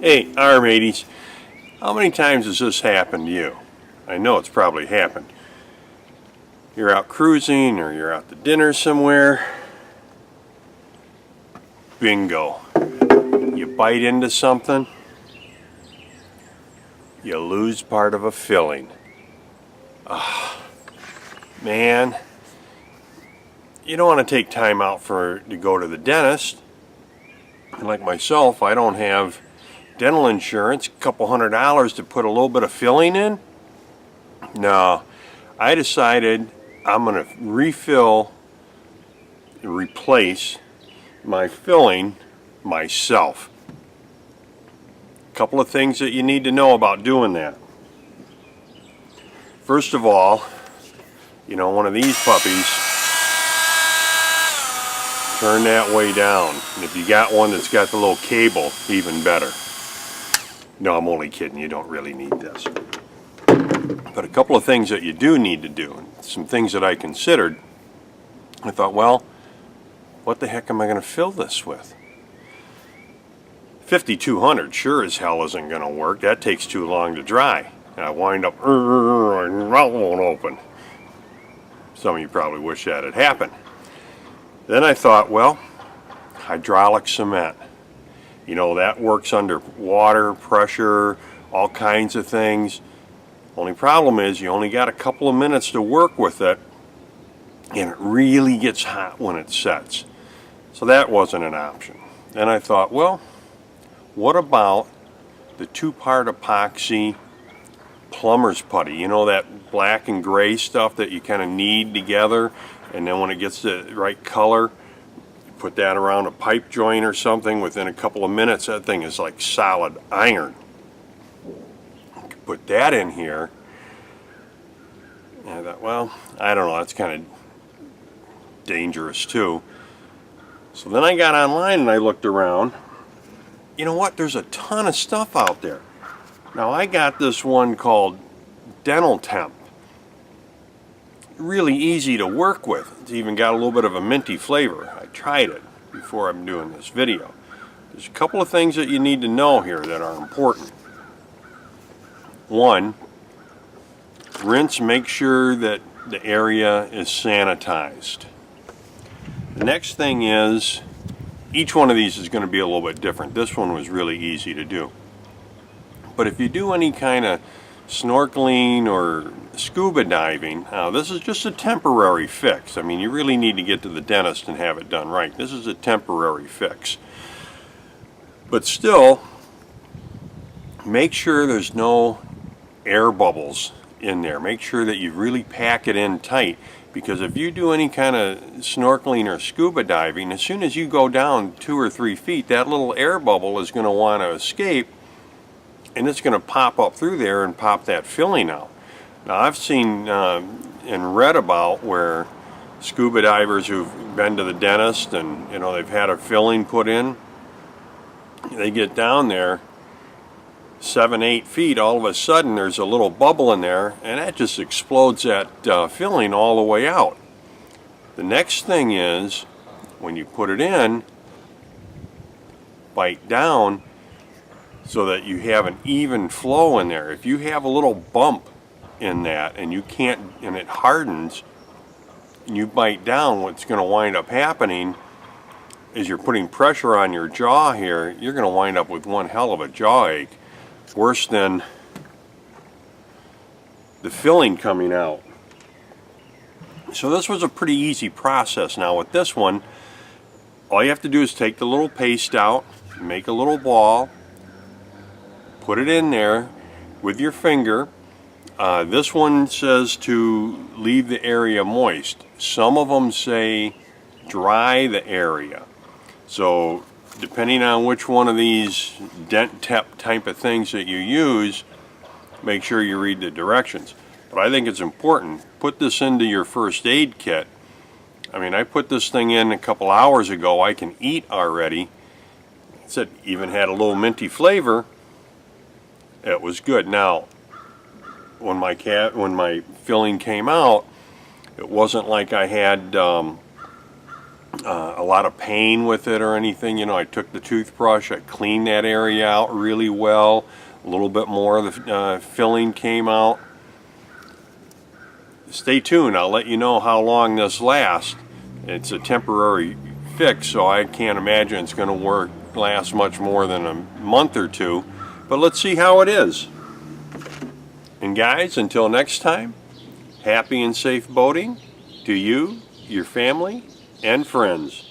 Hey, our mateys, how many times has this happened to you? I know it's probably happened. You're out cruising or you're out to dinner somewhere. Bingo. You bite into something, you lose part of a filling. Man, you don't want to take time out to go to the dentist. And like myself, I don't have dental insurance, a couple $100 to put a little bit of filling in. No, I decided I'm going to replace my filling myself. A couple of things that you need to know about doing that. First of all, you know, one of these puppies, turn that way down. And if you got one that's got the little cable, even better. No, I'm only kidding, you don't really need this. But a couple of things that you do need to do, some things that I considered, I thought, well, what the heck am I going to fill this with? 5200 sure as hell isn't going to work. That takes too long to dry. And I wind up, my mouth won't open. Some of you probably wish that had happened. Then I thought, well, hydraulic cement. You know, that works under water, pressure, all kinds of things. Only problem is you only got a couple of minutes to work with it, and it really gets hot when it sets. So that wasn't an option. Then I thought, well, what about the two-part epoxy plumber's putty? You know, that black and gray stuff that you kind of knead together, and then when it gets the right color, put that around a pipe joint or something. Within a couple of minutes, that thing is like solid iron. You could put that in here. And I thought, well, I don't know, that's kind of dangerous too. So then I got online and I looked around. You know what? There's a ton of stuff out there. Now I got this one called Dental Temp. Really easy to work with. It's even got a little bit of a minty flavor. I tried it before I'm doing this video. There's a couple of things that you need to know here that are important. One, rinse, make sure that the area is sanitized. The next thing is, each one of these is going to be a little bit different. This one was really easy to do. But if you do any kind of snorkeling or scuba diving, this is just a temporary fix. I mean, you really need to get to the dentist and have it done right. This is a temporary fix. But still, make sure there's no air bubbles in there. Make sure that you really pack it in tight, because if you do any kind of snorkeling or scuba diving, as soon as you go down 2 or 3 feet, that little air bubble is going to want to escape, and it's going to pop up through there and pop that filling out. Now I've seen and read about where scuba divers who've been to the dentist and, you know, they've had a filling put in, they get down there 7, 8 feet, all of a sudden there's a little bubble in there, and that just explodes that filling all the way out. The next thing is, when you put it in, bite down so that you have an even flow in there. If you have a little bump in that and you can't, and it hardens, and you bite down, what's going to wind up happening is you're putting pressure on your jaw here. You're going to wind up with one hell of a jaw ache. Worse than the filling coming out. So this was a pretty easy process. Now with this one, all you have to do is take the little paste out, make a little ball, put it in there with your finger. This one says to leave the area moist. Some of them say dry the area. So depending on which one of these dent tep type of things that you use, make sure you read the directions. But I think it's important, put this into your first aid kit. I mean, I put this thing in a couple hours ago. I can eat already. It even had a little minty flavor. It was good. Now, when my filling came out, it wasn't like I had a lot of pain with it or anything. You know, I took the toothbrush, I cleaned that area out really well. A little bit more of the filling came out. Stay tuned, I'll let you know how long this lasts. It's a temporary fix, so I can't imagine it's going to last much more than a month or two. But let's see how it is. And guys, until next time, happy and safe boating to you, your family, and friends.